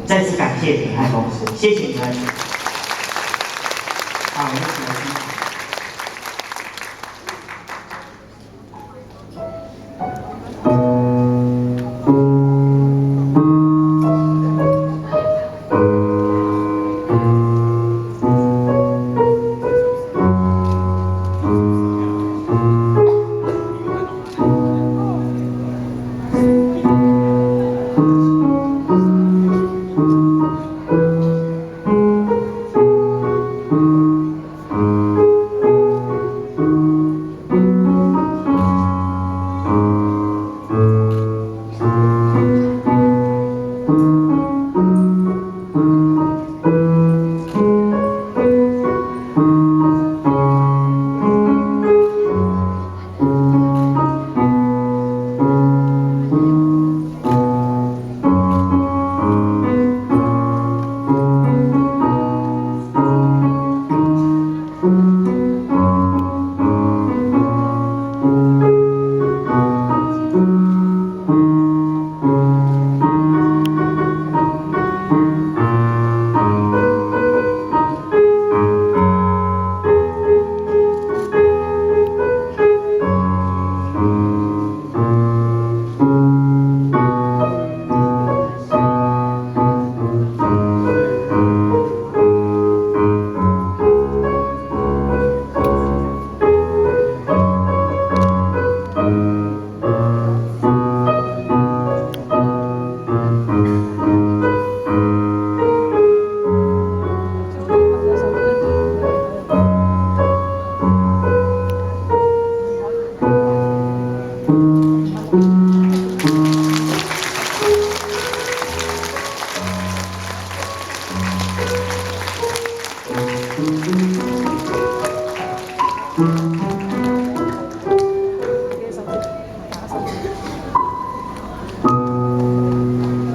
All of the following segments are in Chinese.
再次感谢鼎泰公司，谢谢你们。好，我们一起来欣赏。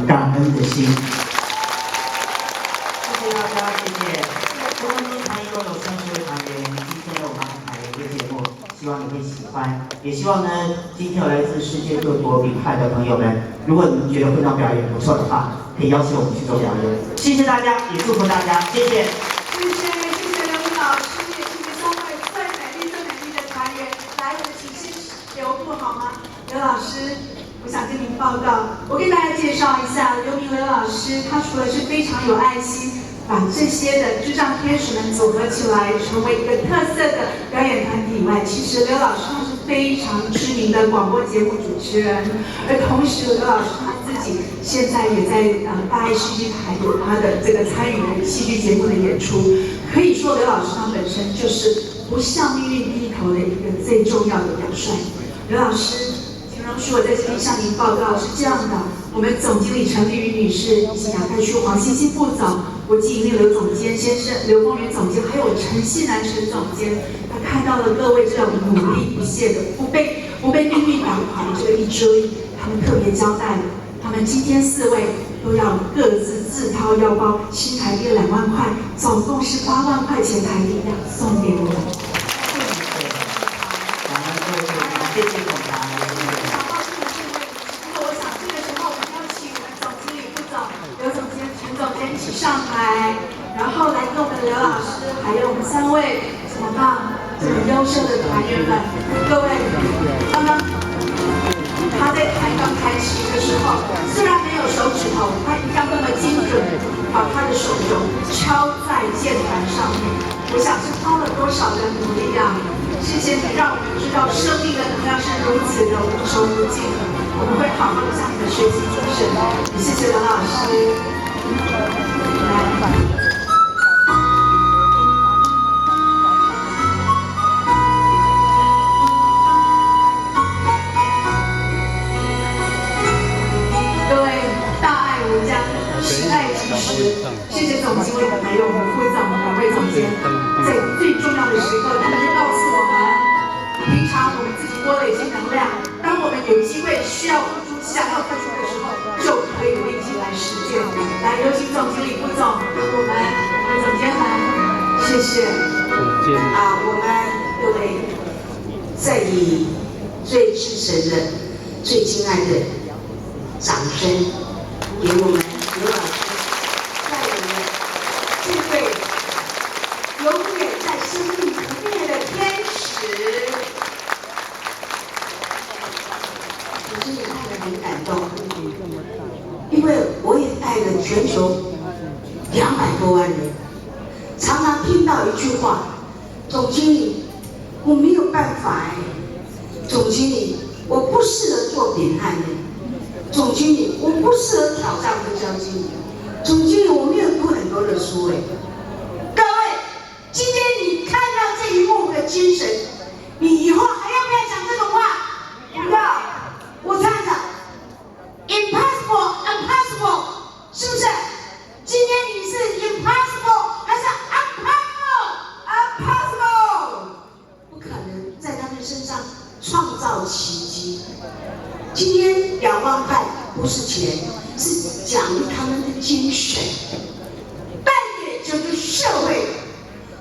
感恩的心，谢谢大家，谢谢。多多团一共有30位团员，今天我们安排一个节目，希望你会喜欢。也希望呢，今天有来自世界各国比派的朋友们，如果你们觉得会场表演不错的话，可以邀请我们去做表演。谢谢大家，也祝福大家，谢谢。谢谢刘文老师，也谢谢3位最美丽的团员。来，我们请先留步好吗？刘老师。我想跟您报告，我跟大家介绍一下刘明刘老师，他除了是非常有爱心，把这些的智障天使们组合起来，成为一个特色的表演团体以外，其实刘老师他是非常知名的广播节目主持人，而同时刘老师他自己现在也在大爱戏剧台有他的这个参与的戏剧节目的演出，可以说刘老师他本身就是不向命运低头的一个最重要的表率。刘老师。容许我在这边向您报告是这样的，我们总经理陈丽云女士以及亚太区黄欣欣副总、国际营业刘总监先生、刘丰源总监，还有陈信南陈总监，他看到了各位这种努力不懈的、不被命运打垮的这个意志力，他们特别交代了，他们今天4位都要各自自掏腰包，新台币2万块，总共是8万块钱台币要送给我们。谢谢总裁。一起上台，然后来跟我们刘老师，还有我们3位怎么办？这么优秀的团员们，各位，刚刚他在台刚开始的时候，虽然没有手指头，他一样那么精准，把他的手肘敲在键盘上面。我想是花了多少的努力啊！谢谢你，让我们知道生命的能量是如此的无穷无尽的。我们会好好的向你们学习精神。谢谢刘老师。各位大爱无疆，时爱及时，谢谢总经理还有我们副总2位总监，在最重要的时刻，他们就告诉我们，平常我们自己多累积能量，当我们有机会需要付出、想要付出的时候，就可以立即来实践。来，有请总经理、副总，我们总监们，谢谢。我们各位再以最至诚的、最亲爱的掌声，给我们刘老师。全球200多万人，常常听到一句话：总经理，我没有办法哎，总经理，我不适合做扁汉哎，总经理，我不适合挑战分销经理，总经理，我没有读很多的书哎。各位，今天你看到这一幕的精神，你以后还要不要讲这种话？不要，我唱讲 ，impossible impossible， 是不是？今天你是 impossible 还是 impossible？ 不可能在他们身上创造奇迹。今天仰望派不是钱，是讲他们的精神，带给整个社会。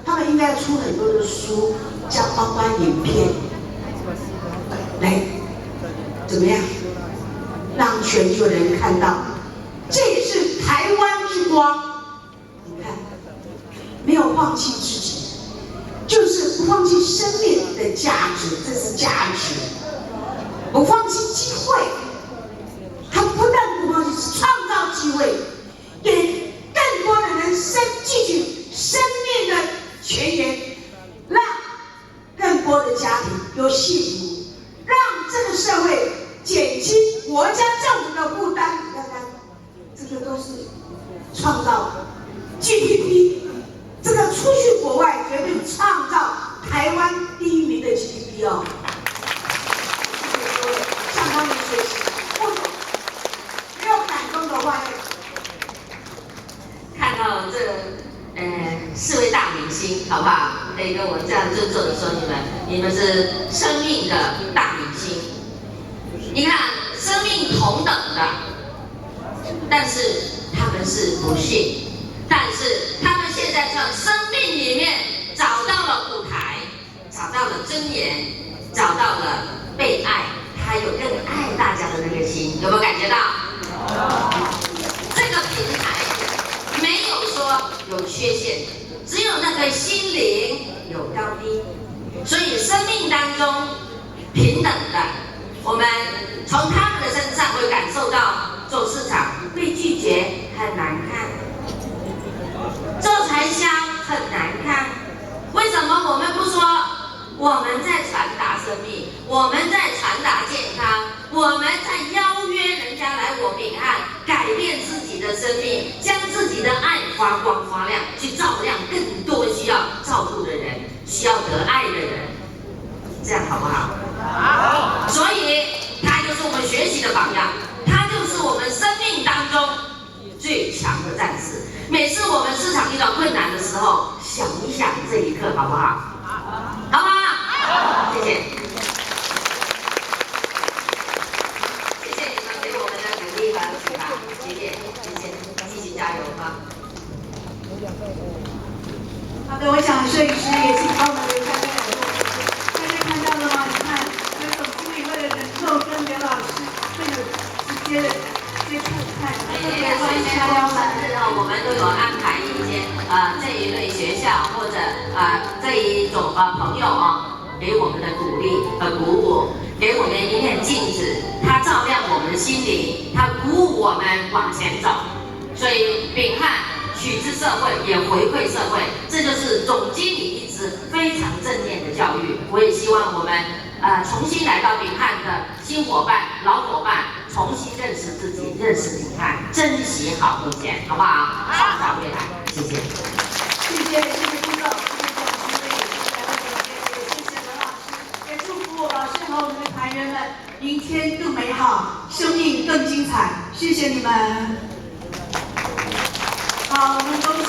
他们应该出很多的书，包括影片，来怎么样，让全球人看到，这也是台湾之光。你看，没有放弃自己，就是不放弃生命的价值，这是价值。不放弃机会，他不但不放弃，是创造机会，给更多的人汲取生命的泉源，让更多的家庭有幸福，让这个社会减轻国家政府的负担。你看看，这个都是创造 GDP， 这个出去国外绝对创造台湾第1名的 GDP 哦。向他们学习，没有感动的话，看到这4位大明星，好不好？可以跟我这样尊重的说，你们是生命的大明星。你看，生命同等的，但是他们是不幸，但是他们现在在生命里面找到了舞台，找到了尊严，找到了被爱。还有更爱大家的那个心，有没有感觉到？这个平台没有说有缺陷，只有那个心灵有高低。所以生命当中平等的，我们从他们的身上会感受到，做市场被拒绝很难看，做传销很难看。为什么我们不说？我们在传达生命，我们在传达健康，我们在邀约人家来我秉汉，改变自己的生命，将自己的爱发光发亮，去照亮更多需要照顾的人，需要得爱的人，这样好不好？好。所以他就是我们学习的榜样，他就是我们生命当中最强的战士。每次我们市场遇到困难的时候，想一想这一刻，好不好？好吗？好，谢谢。谢谢你们给我们的鼓励和启发，谢谢，继续加油啊！好的，我想摄影师也请帮我们留下这两个大家看到了吗？你看，这总经理为了能够跟刘老师更有直接的接触，看特别关心大家生日哦，我们都有安排一些这一类学校或者这一种朋友给我们的鼓励和鼓舞，给我们一面镜子，它照亮我们的心灵，它鼓舞我们往前走。所以秉汉取之社会，也回馈社会，这就是总经理一直非常正面的教育。我也希望我们重新来到秉汉的新伙伴、老伙伴，重新认识自己，认识秉汉，珍惜好目前，好不好？创造未来，谢谢。谢谢顾总，谢谢刘老师，也祝福老师和我们的团员们明天更美好，生命更精彩。谢谢你们。好，我们恭喜。